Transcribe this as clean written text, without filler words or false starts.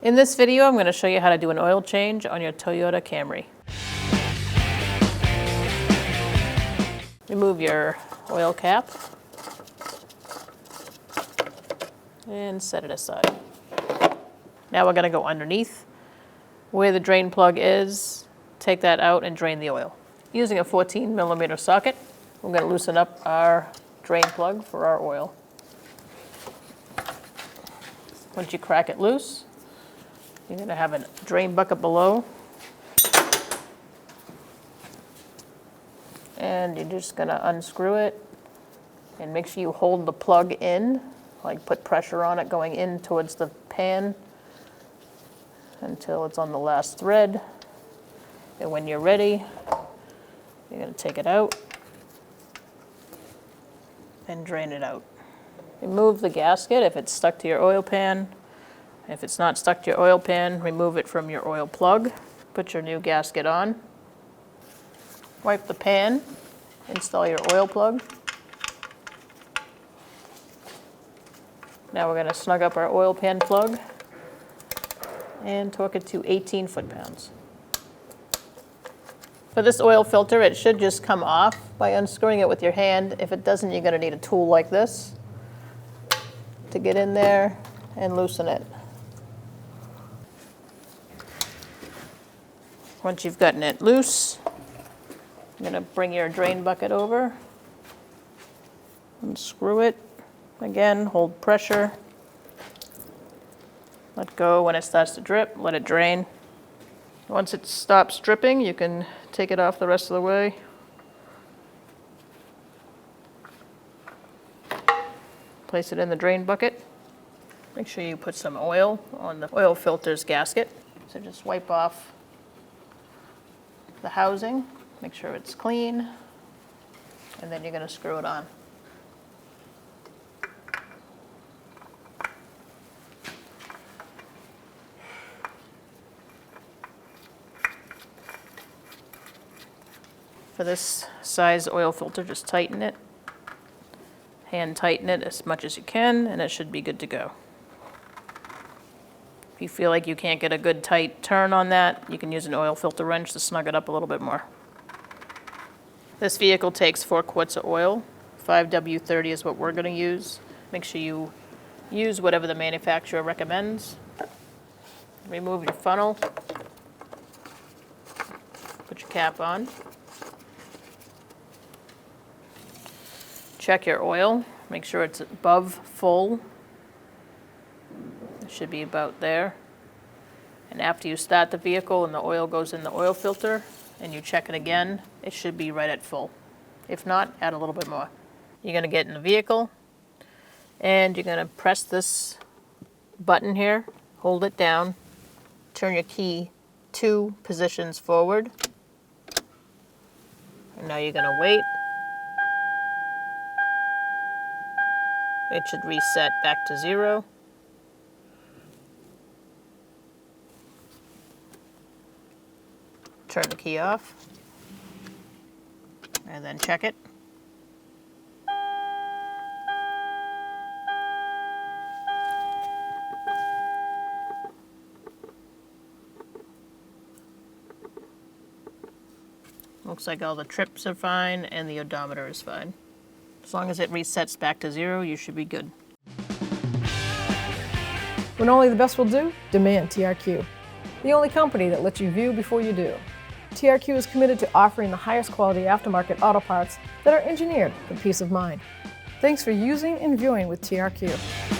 In this video, I'm going to show you how to do an oil change on your Toyota Camry. Remove your oil cap and set it aside. Now we're going to go underneath where the drain plug is, take that out and drain the oil. Using a 14mm socket, we're going to loosen up our drain plug for our oil. Once you crack it loose, you're going to have a drain bucket below, and you're just going to unscrew it and make sure you hold the plug in, like put pressure on it going in towards the pan until it's on the last thread. And when you're ready, you're going to take it out and drain it out. Remove the gasket if it's stuck to your oil pan. If it's not stuck to your oil pan, remove it from your oil plug. Put your new gasket on. Wipe the pan. Install your oil plug. Now we're going to snug up our oil pan plug and torque it to 18 foot-pounds. For this oil filter, it should just come off by unscrewing it with your hand. If it doesn't, you're going to need a tool like this to get in there and loosen it. Once you've gotten it loose, you're going to bring your drain bucket over, unscrew it. Again, hold pressure. Let go when it starts to drip, let it drain. Once it stops dripping, you can take it off the rest of the way. Place it in the drain bucket. Make sure you put some oil on the oil filter's gasket. So just wipe off the housing, make sure it's clean, and then you're going to screw it on. For this size oil filter, just tighten it. Hand tighten it as much as you can, and it should be good to go. If you feel like you can't get a good tight turn on that, you can use an oil filter wrench to snug it up a little bit more. This vehicle takes 4 quarts of oil. 5W30 is what we're going to use. Make sure you use whatever the manufacturer recommends. Remove your funnel. Put your cap on. Check your oil. Make sure it's above full. It should be about there. And after you start the vehicle and the oil goes in the oil filter and you check it again, it should be right at full. If not, add a little bit more. You're going to get in the vehicle and you're going to press this button here, hold it down, turn your key 2 positions forward. And now you're going to wait. It should reset back to 0. Turn the key off, and then check it. Looks like all the trips are fine and the odometer is fine. As long as it resets back to 0, you should be good. When only the best will do, demand TRQ. The only company that lets you view before you do. TRQ is committed to offering the highest quality aftermarket auto parts that are engineered for peace of mind. Thanks for using and viewing with TRQ.